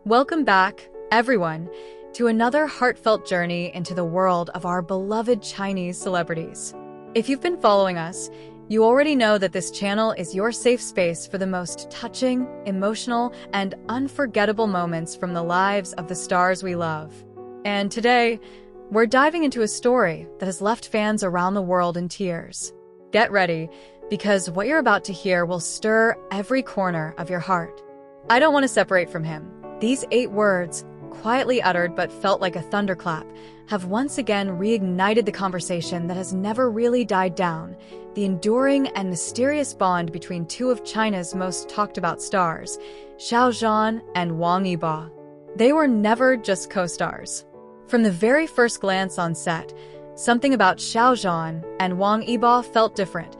Welcome back, everyone, to another heartfelt journey into the world of our beloved Chinese celebrities. If you've been following us, you already know that this channel is your safe space for the most touching, emotional, and unforgettable moments from the lives of the stars we love. And today, we're diving into a story that has left fans around the world in tears. Get ready, because what you're about to hear will stir every corner of your heart. I don't want to separate from him. These 8 words, quietly uttered but felt like a thunderclap, have once again reignited the conversation that has never really died down, the enduring and mysterious bond between 2 of China's most talked-about stars, Xiao Zhan and Wang Yibo. They were never just co-stars. From the very first glance on set, something about Xiao Zhan and Wang Yibo felt different,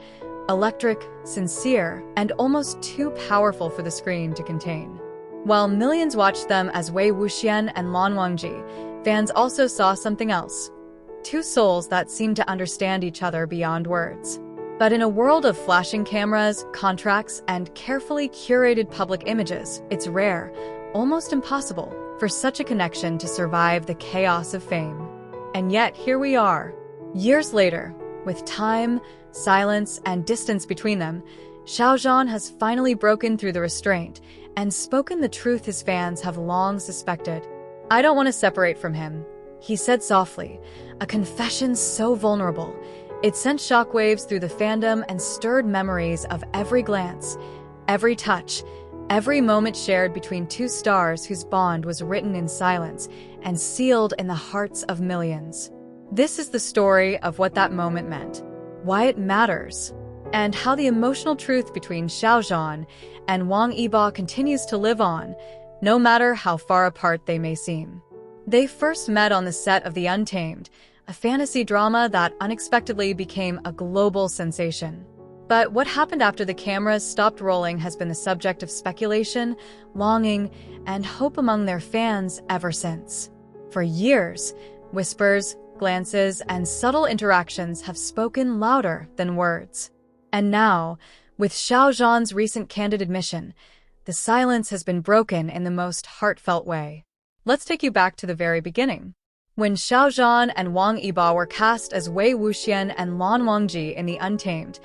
electric, sincere, and almost too powerful for the screen to contain. While millions watched them as Wei Wuxian and Lan Wangji, fans also saw something else. 2 souls that seemed to understand each other beyond words. But in a world of flashing cameras, contracts, and carefully curated public images, it's rare, almost impossible, for such a connection to survive the chaos of fame. And yet, here we are. Years later, with time, silence, and distance between them, Xiao Zhan has finally broken through the restraint and spoken the truth his fans have long suspected. "I don't want to separate from him," he said softly, a confession so vulnerable. It sent shockwaves through the fandom and stirred memories of every glance, every touch, every moment shared between 2 stars whose bond was written in silence and sealed in the hearts of millions. This is the story of what that moment meant, why it matters, and how the emotional truth between Xiao Zhan and Wang Yibo continues to live on, no matter how far apart they may seem. They first met on the set of The Untamed, a fantasy drama that unexpectedly became a global sensation. But what happened after the cameras stopped rolling has been the subject of speculation, longing, and hope among their fans ever since. For years, whispers, glances, and subtle interactions have spoken louder than words. And now, with Xiao Zhan's recent candid admission, the silence has been broken in the most heartfelt way. Let's take you back to the very beginning. When Xiao Zhan and Wang Yibo were cast as Wei Wuxian and Lan Wangji in The Untamed,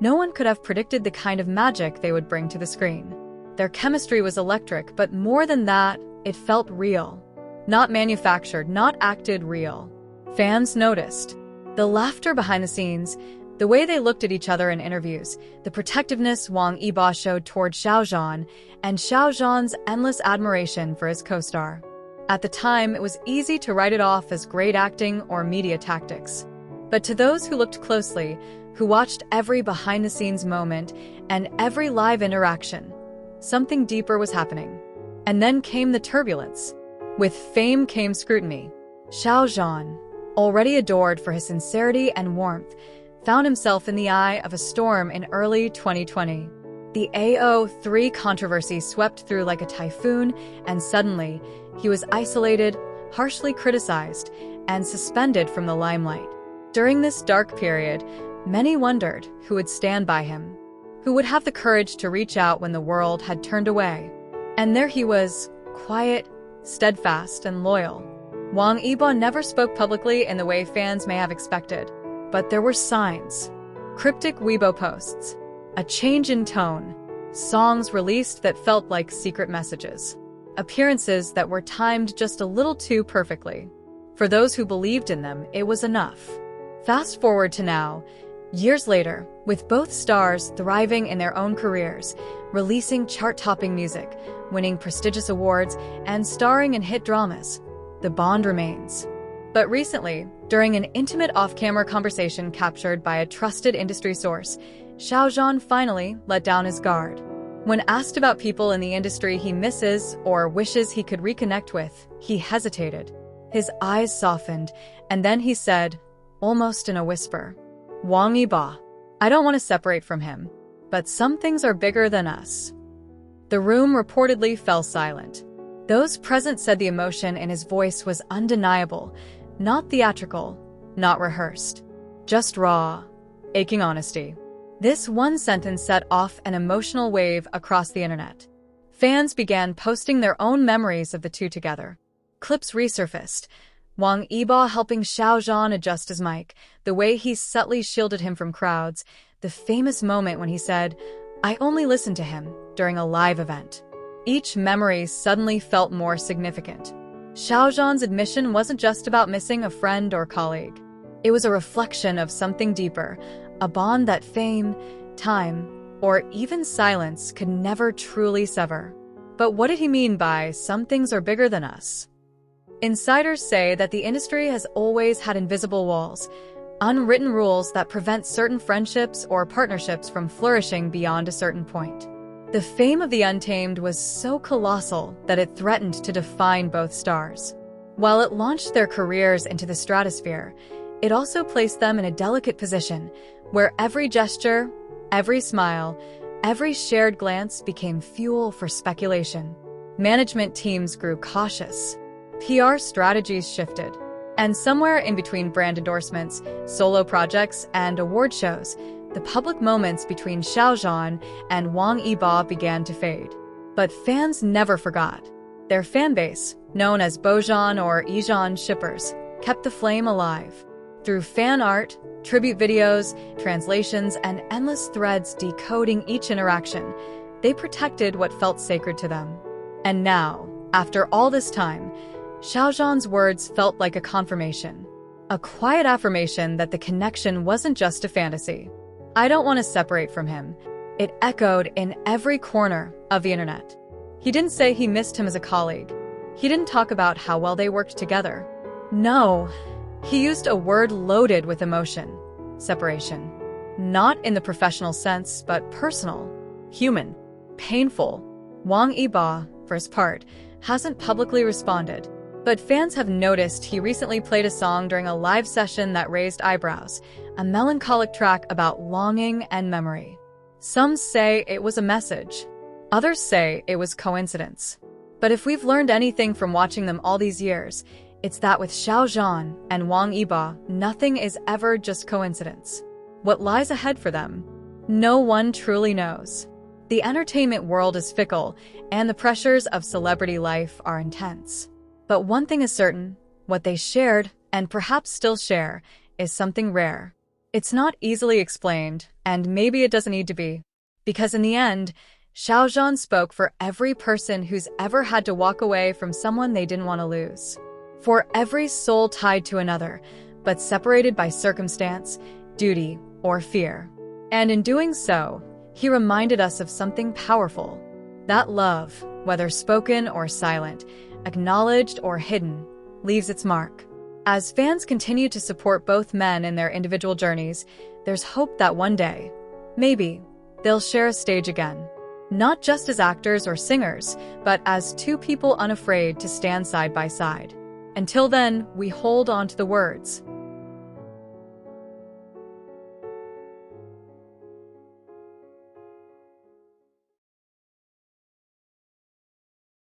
no one could have predicted the kind of magic they would bring to the screen. Their chemistry was electric, but more than that, it felt real. Not manufactured, not acted, real. Fans noticed. The laughter behind the scenes, the way they looked at each other in interviews, the protectiveness Wang Yibo showed toward Xiao Zhan, and Xiao Zhan's endless admiration for his co-star. At the time, it was easy to write it off as great acting or media tactics. But to those who looked closely, who watched every behind-the-scenes moment and every live interaction, something deeper was happening. And then came the turbulence. With fame came scrutiny. Xiao Zhan, already adored for his sincerity and warmth, found himself in the eye of a storm in early 2020. The AO3 controversy swept through like a typhoon, and suddenly, he was isolated, harshly criticized, and suspended from the limelight. During this dark period, many wondered who would stand by him, who would have the courage to reach out when the world had turned away. And there he was, quiet, steadfast, and loyal. Wang Yibo never spoke publicly in the way fans may have expected. But there were signs. Cryptic Weibo posts, a change in tone, songs released that felt like secret messages, appearances that were timed just a little too perfectly. For those who believed in them, it was enough. Fast forward to now, years later, with both stars thriving in their own careers, releasing chart-topping music, winning prestigious awards, and starring in hit dramas, the bond remains. But recently, during an intimate off-camera conversation captured by a trusted industry source, Xiao Zhan finally let down his guard. When asked about people in the industry he misses or wishes he could reconnect with, he hesitated. His eyes softened, and then he said, almost in a whisper, "Wang Yibo, I don't want to separate from him, but some things are bigger than us." The room reportedly fell silent. Those present said the emotion in his voice was undeniable, not theatrical, not rehearsed, just raw, aching honesty. This one sentence set off an emotional wave across the internet. Fans began posting their own memories of the two together. Clips resurfaced. Wang Yibo helping Xiao Zhan adjust his mic, the way he subtly shielded him from crowds, the famous moment when he said, "I only listened to him," during a live event. Each memory suddenly felt more significant. Xiao Zhan's admission wasn't just about missing a friend or colleague. It was a reflection of something deeper, a bond that fame, time, or even silence could never truly sever. But what did he mean by "some things are bigger than us"? Insiders say that the industry has always had invisible walls, unwritten rules that prevent certain friendships or partnerships from flourishing beyond a certain point. The fame of the Untamed was so colossal that it threatened to define both stars. While it launched their careers into the stratosphere, it also placed them in a delicate position where every gesture, every smile, every shared glance became fuel for speculation. Management teams grew cautious. PR strategies shifted. And somewhere in between brand endorsements, solo projects, and award shows, the public moments between Xiao Zhan and Wang Yibo began to fade. But fans never forgot. Their fanbase, known as Bozhan or Yizhan shippers, kept the flame alive. Through fan art, tribute videos, translations, and endless threads decoding each interaction, they protected what felt sacred to them. And now, after all this time, Xiao Zhan's words felt like a confirmation. A quiet affirmation that the connection wasn't just a fantasy. "I don't want to separate from him." It echoed in every corner of the internet. He didn't say he missed him as a colleague. He didn't talk about how well they worked together. No, he used a word loaded with emotion: separation. Not in the professional sense, but personal, human, painful. Wang Yibo, for his part, hasn't publicly responded. But fans have noticed he recently played a song during a live session that raised eyebrows, a melancholic track about longing and memory. Some say it was a message. Others say it was coincidence. But if we've learned anything from watching them all these years, it's that with Xiao Zhan and Wang Yibo, nothing is ever just coincidence. What lies ahead for them? No one truly knows. The entertainment world is fickle, and the pressures of celebrity life are intense. But one thing is certain, what they shared, and perhaps still share, is something rare. It's not easily explained, and maybe it doesn't need to be. Because in the end, Xiao Zhan spoke for every person who's ever had to walk away from someone they didn't want to lose. For every soul tied to another, but separated by circumstance, duty, or fear. And in doing so, he reminded us of something powerful. That love, whether spoken or silent, acknowledged or hidden, leaves its mark. As fans continue to support both men in their individual journeys, there's hope that one day, maybe, they'll share a stage again. Not just as actors or singers, but as two people unafraid to stand side by side. Until then, we hold on to the words,